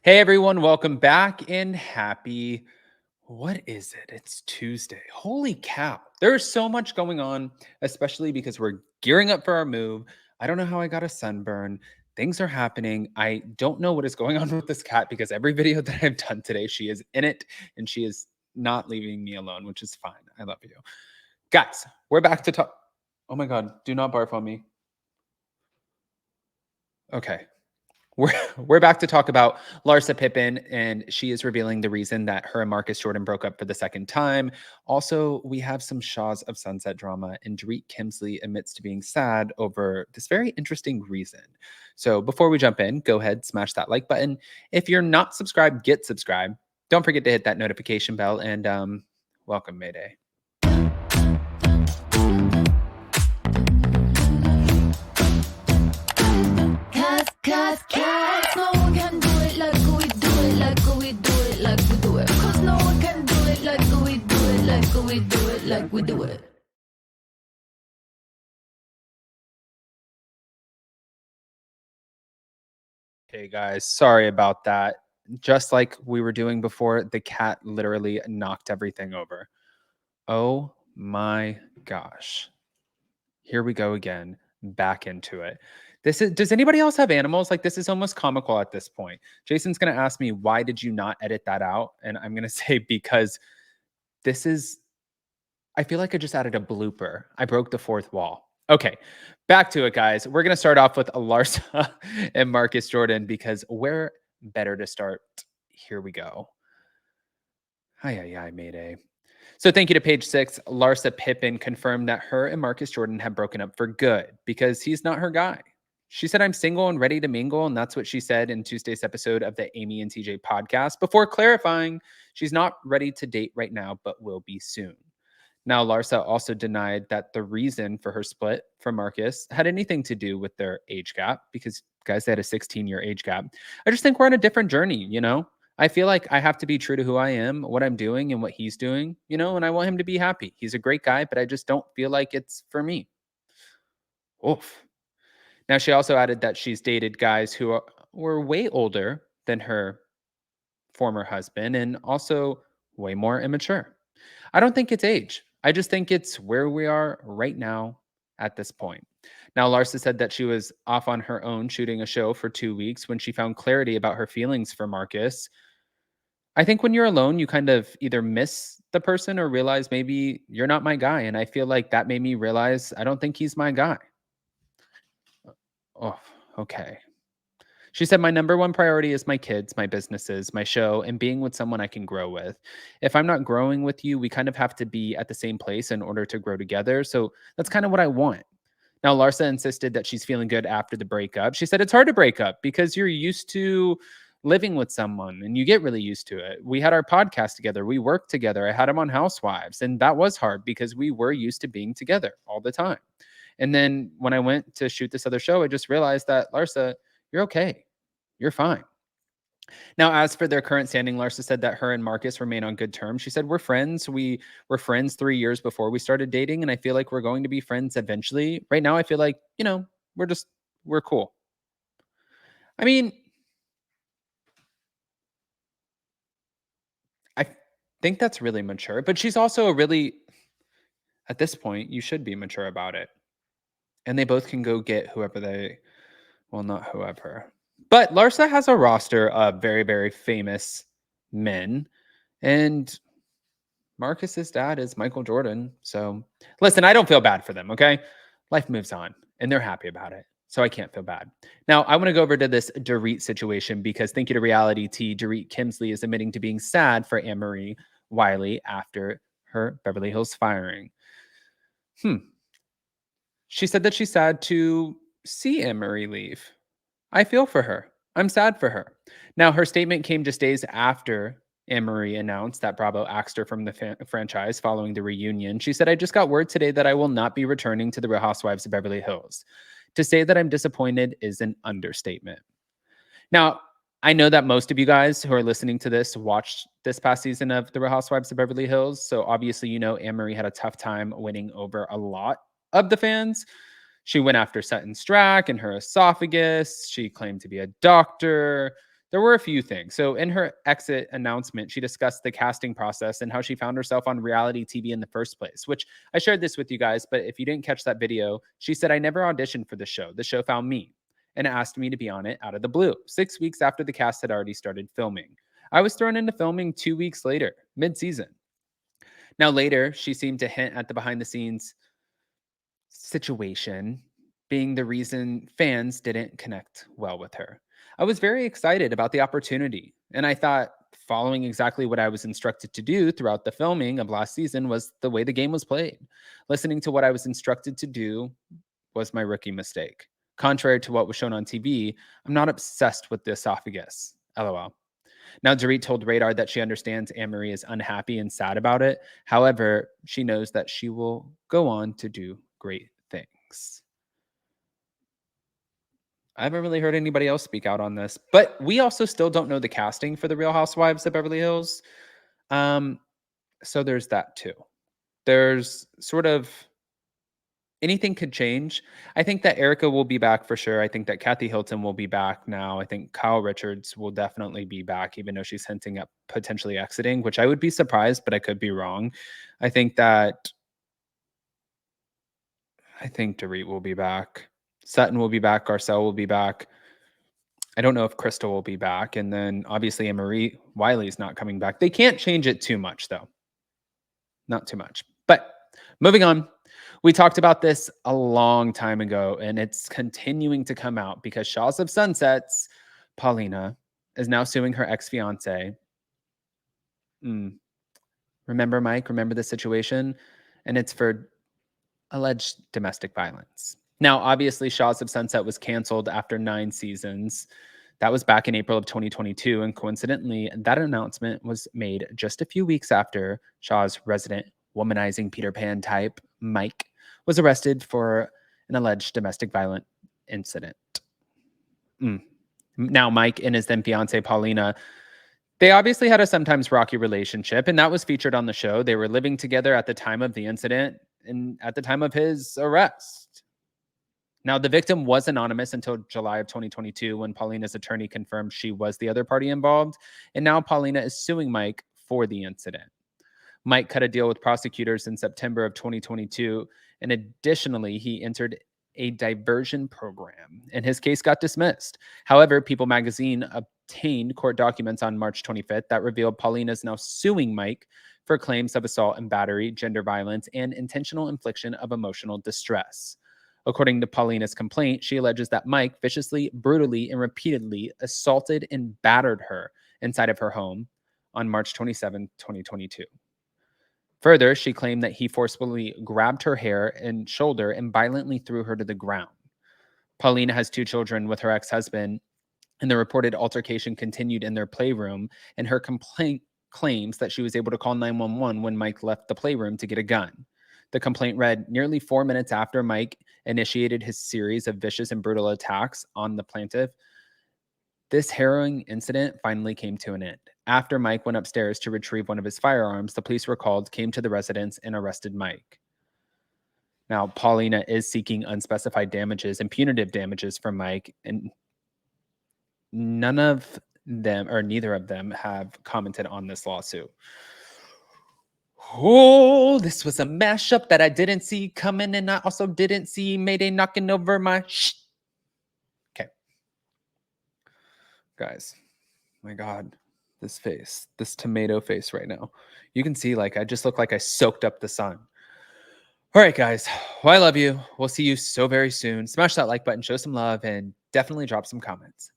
Hey everyone, welcome back and happy. What is it? It's Tuesday. Holy cow. There's so much going on, especially because we're gearing up for our move. I don't know how I got a sunburn. Things are happening. I don't know what is going on with this cat because every video that I've done today, she is in it and she is not leaving me alone, which is fine. I love you. Guys, we're back to talk. Oh my God, do not barf on me. Okay. We're back to talk about Larsa Pippen, and she is revealing the reason that her and Marcus Jordan broke up for the second time. Also, we have some Shaws of Sunset drama, and Dorit Kemsley admits to being sad over this very interesting reason. So before we jump in, go ahead, smash that like button. If you're not subscribed, get subscribed. Don't forget to hit that notification bell, and welcome, Mayday. Cause no one can do it like we do it, like we do it, like we do it. Cause no one can do it like we do it, like we do it, like we do it. Hey guys, sorry about that. Just like we were doing before, the cat literally knocked everything over. Oh my gosh. Here we go again, back into it. Does anybody else have animals? Like, this is almost comical at this point. Jason's going to ask me, why did you not edit that out? And I'm going to say, because this is, I feel like I just added a blooper. I broke the fourth wall. Okay, back to it, guys. We're going to start off with Larsa and Marcus Jordan because where better to start? Here we go. Hi, Mayday. So thank you to page 6. Larsa Pippen confirmed that her and Marcus Jordan have broken up for good because he's not her guy. She said, I'm single and ready to mingle. And that's what she said in Tuesday's episode of the Amy and TJ podcast before clarifying she's not ready to date right now, but will be soon. Now, Larsa also denied that the reason for her split from Marcus had anything to do with their age gap because, guys, they had a 16-year age gap. I just think we're on a different journey, you know? I feel like I have to be true to who I am, what I'm doing, and what he's doing, you know, and I want him to be happy. He's a great guy, but I just don't feel like it's for me. Oof. Now, she also added that she's dated guys were way older than her former husband and also way more immature. I don't think it's age. I just think it's where we are right now at this point. Now, Larsa said that she was off on her own shooting a show for 2 weeks when she found clarity about her feelings for Marcus. I think when you're alone, you kind of either miss the person or realize maybe you're not my guy. And I feel like that made me realize I don't think he's my guy. Oh, okay. She said, my number one priority is my kids, my businesses, my show, and being with someone I can grow with. If I'm not growing with you, we kind of have to be at the same place in order to grow together. So that's kind of what I want. Now, Larsa insisted that she's feeling good after the breakup. She said it's hard to break up because you're used to living with someone and you get really used to it. We had our podcast together. We worked together. I had him on Housewives, and that was hard because we were used to being together all the time. And then when I went to shoot this other show, I just realized that, Larsa, you're okay. You're fine. Now, as for their current standing, Larsa said that her and Marcus remain on good terms. She said, we're friends. We were friends 3 years before we started dating, and I feel like we're going to be friends eventually. Right now, I feel like, you know, we're cool. I mean, I think that's really mature, but she's also at this point, you should be mature about it. And they both can go get well, not whoever. But Larsa has a roster of very, very famous men. And Marcus's dad is Michael Jordan. So listen, I don't feel bad for them, okay? Life moves on and they're happy about it. So I can't feel bad. Now, I want to go over to this Dorit situation because thank you to Reality T, Dorit Kemsley is admitting to being sad for Anne-Marie Wiley after her Beverly Hills firing. She said that she's sad to see Anne-Marie leave. I feel for her. I'm sad for her. Now, her statement came just days after Anne-Marie announced that Bravo axed her from the franchise following the reunion. She said, I just got word today that I will not be returning to the Real Housewives of Beverly Hills. To say that I'm disappointed is an understatement. Now, I know that most of you guys who are listening to this watched this past season of the Real Housewives of Beverly Hills. So obviously, you know, Anne-Marie had a tough time winning over a lot of the fans. She went after Sutton Strack and her esophagus. She claimed to be a doctor. There were a few things. So in her exit announcement, she discussed the casting process and how she found herself on reality TV in the first place, which I shared this with you guys. But if you didn't catch that video, she said, I never auditioned for the show. The show found me and asked me to be on it out of the blue, 6 weeks after the cast had already started filming. I was thrown into filming 2 weeks later, mid season. Now, later, she seemed to hint at the behind the scenes situation being the reason fans didn't connect well with her. I was very excited about the opportunity, and I thought following exactly what I was instructed to do throughout the filming of last season was the way the game was played. Listening to what I was instructed to do was my rookie mistake. Contrary to what was shown on TV, I'm not obsessed with the esophagus. LOL. Now, Dorit told Radar that she understands Anne-Marie is unhappy and sad about it. However, she knows that she will go on to do great things. I haven't really heard anybody else speak out on this, but we also still don't know the casting for the Real Housewives of Beverly Hills. So there's that too. There's sort of anything could change. I think that Erica will be back for sure. I think that Kathy Hilton will be back now. I think Kyle Richards will definitely be back, even though she's hinting at potentially exiting, which I would be surprised, but I could be wrong. I think Dorit will be back. Sutton will be back. Garcelle will be back. I don't know if Crystal will be back. And then obviously Anne-Marie Wiley's not coming back. They can't change it too much, though. Not too much. But moving on. We talked about this a long time ago, and it's continuing to come out because Shouhed of Sunsets, Paulina, is now suing her ex-fiance. Remember, Mike? Remember the situation? And it's for alleged domestic violence. Now, obviously, Shouhed of Sunset was canceled after 9 seasons. That was back in April of 2022, and coincidentally, that announcement was made just a few weeks after Shaw's resident womanizing Peter Pan type, Mike, was arrested for an alleged domestic violent incident. Now, Mike and his then fiancee, Paulina, they obviously had a sometimes rocky relationship, and that was featured on the show. They were living together at the time of the incident and at the time of his arrest. Now, the victim was anonymous until July of 2022 when Paulina's attorney confirmed she was the other party involved, and now Paulina is suing Mike for the incident. Mike cut a deal with prosecutors in September of 2022, and additionally, he entered a diversion program, and his case got dismissed. However, People magazine obtained court documents on March 25th that revealed Paulina is now suing Mike for claims of assault and battery, gender violence, and intentional infliction of emotional distress. According to Paulina's complaint, she alleges that Mike viciously, brutally, and repeatedly assaulted and battered her inside of her home on March 27, 2022. Further, she claimed that he forcefully grabbed her hair and shoulder and violently threw her to the ground. Paulina has 2 children with her ex-husband, and the reported altercation continued in their playroom, and her complaint claims that she was able to call 911 when Mike left the playroom to get a gun. The complaint read, nearly 4 minutes after Mike initiated his series of vicious and brutal attacks on the plaintiff, this harrowing incident finally came to an end. After Mike went upstairs to retrieve one of his firearms, the police were called, came to the residence, and arrested Mike. Now, Paulina is seeking unspecified damages and punitive damages from Mike, and none of them, or neither of them, have commented on this lawsuit. Oh, this was a mashup that I didn't see coming, and I also didn't see Mayday knocking over my Okay. Guys, my God, this face, this tomato face right now. You can see, like, I just look like I soaked up the sun. All right, guys. Well, I love you. We'll see you so very soon. Smash that like button, show some love, and definitely drop some comments.